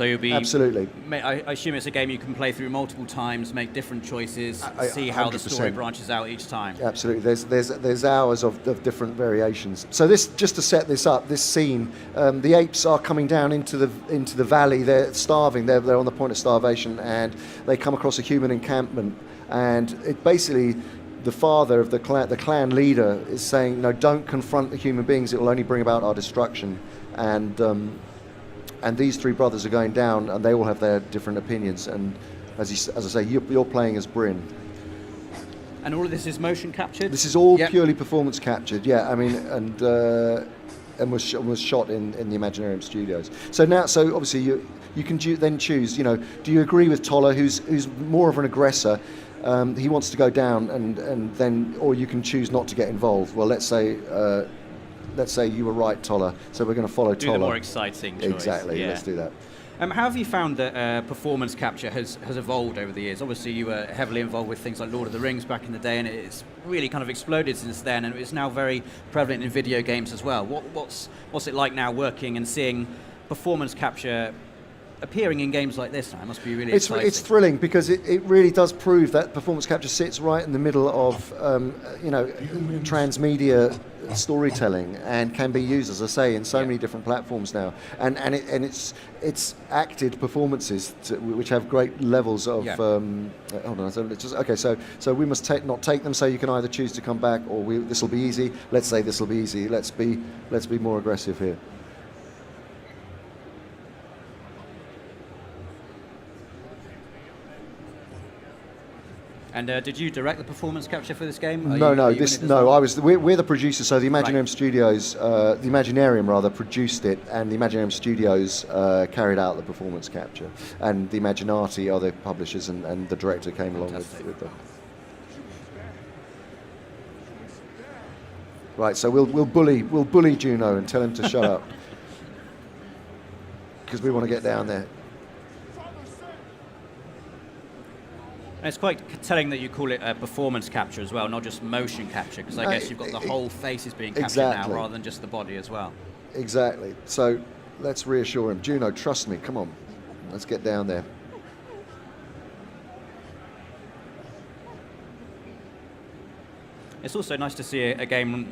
So you'll be absolutely. I assume it's a game you can play through multiple times, make different choices, see how the story branches out each time. Absolutely, there's hours of different variations. So this, just to set this up, this scene, the apes are coming down into the valley. They're starving. They're on the point of starvation, and they come across a human encampment, and it basically. The father of the clan leader is saying, "No, don't confront the human beings. It will only bring about our destruction." And these three brothers are going down, and they all have their different opinions. And as I say, you're playing as Bryn. And all of this is motion captured? This is all purely performance captured. Yeah, I mean, and was shot in the Imaginarium Studios. So obviously you can then choose. You know, do you agree with Toller, who's more of an aggressor? He wants to go down, and then, or you can choose not to get involved. Well, let's say you were right, Toller. So we're going to follow Toller. Do the more exciting choice. Exactly. Yeah. Let's do that. How have you found that performance capture has evolved over the years? Obviously, you were heavily involved with things like Lord of the Rings back in the day, and it's really kind of exploded since then, and it's now very prevalent in video games as well. What's it like now working and seeing performance capture appearing in games like this now? It must be really exciting. It's thrilling, because it really does prove that performance capture sits right in the middle of transmedia storytelling, and can be used, as I say, in so many different platforms now. And it's acted performances which have great levels of. Hold on, so we must not take them. So you can either choose to come back, or this will be easy. Let's say this will be easy. Let's be more aggressive here. And did you direct the performance capture for this game? No. We're the producers. So the Imaginarium Studios, the Imaginarium rather, produced it, and the Imaginarium Studios carried out the performance capture, and the Imaginati are the publishers, and the director came along with them. Right. So we'll bully Juno and tell him to shut up, because we want to get down there. And it's quite telling that you call it a performance capture as well, not just motion capture, because I guess you've got the whole face is being captured now, rather than just the body as well. Exactly. So let's reassure him. Juno, trust me. Come on. Let's get down there. It's also nice to see a game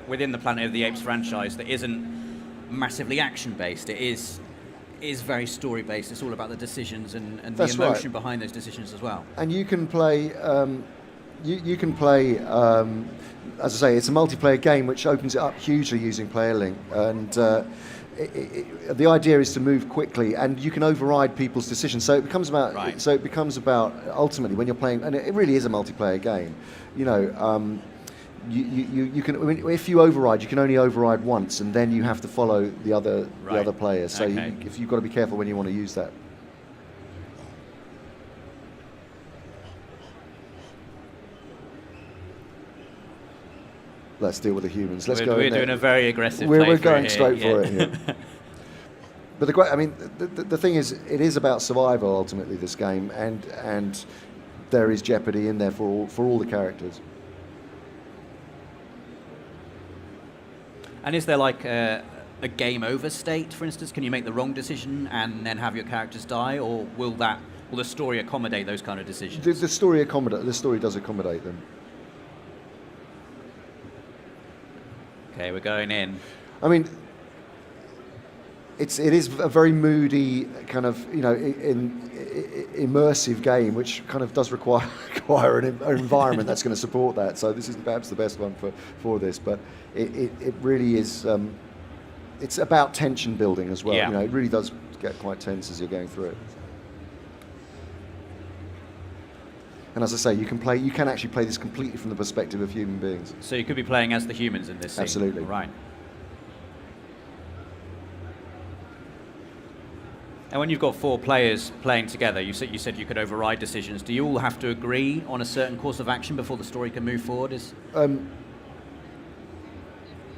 within the Planet of the Apes franchise that isn't massively action-based. It is very story-based. It's all about the decisions and the emotion behind those decisions as well. And you can play, as I say, it's a multiplayer game which opens it up hugely using player link. And the idea is to move quickly, and you can override people's decisions. So it becomes about. So it becomes about ultimately when you're playing, and it really is a multiplayer game. You know. You can, if you override, you can only override once, and then you have to follow the other players. So if you've got to be careful when you want to use that. Let's deal with the humans. We're doing a very aggressive. We're going straight for it here. But the thing is, it is about survival ultimately. This game, and there is jeopardy in there for all the characters. And is there like a game over state, for instance? Can you make the wrong decision and then have your characters die, or will the story accommodate those kind of decisions? The story does accommodate them. Okay, we're going in. I mean, it is a very moody kind of, immersive game, which kind of does require an environment that's going to support that. So this is perhaps the best one for this, but it really is. It's about tension building as well. Yeah. It really does get quite tense as you're going through it. And as I say, you can actually play this completely from the perspective of human beings. So you could be playing as the humans in this scene. Absolutely. Right. And when you've got 4 players playing together, you said you could override decisions. Do you all have to agree on a certain course of action before the story can move forward?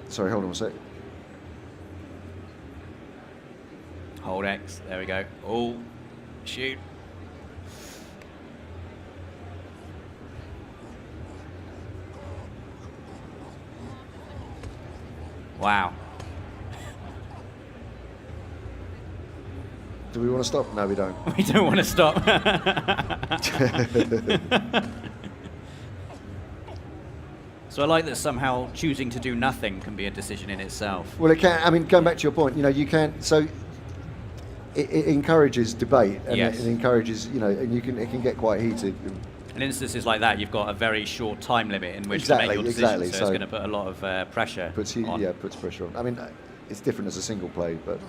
Sorry, hold on a sec. Hold X. There we go. Oh, shoot. Wow. Do we want to stop? No, we don't. We don't want to stop. So I like that somehow choosing to do nothing can be a decision in itself. Well, it can. I mean, going back to your point, you can. So it encourages debate, and Yes. it encourages, and it can get quite heated. In instances like that, you've got a very short time limit in which Exactly, to make your decision, exactly. so it's So going to put a lot of pressure on. Puts pressure on. I mean, it's different as a single play, but.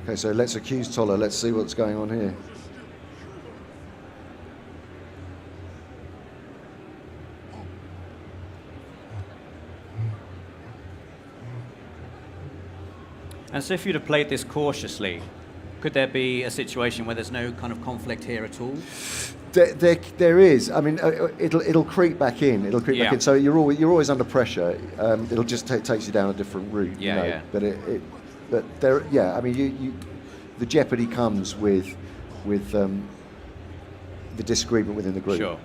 Okay, so let's accuse Toller. Let's see what's going on here. And so if you'd have played this cautiously, could there be a situation where there's no kind of conflict here at all? There is. I mean, it'll creep back in. It'll creep back in. So you're always under pressure. It'll just takes you down a different route. Yeah. But there. Yeah. I mean, the jeopardy comes with the disagreement within the group. Sure.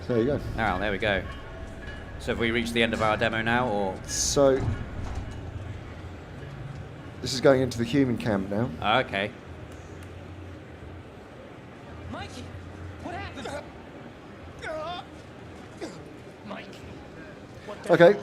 There you go. Oh, there we go. So have we reached the end of our demo now, or? So this is going into the human camp now. Oh, okay. Mikey, what happened? Mike. Okay,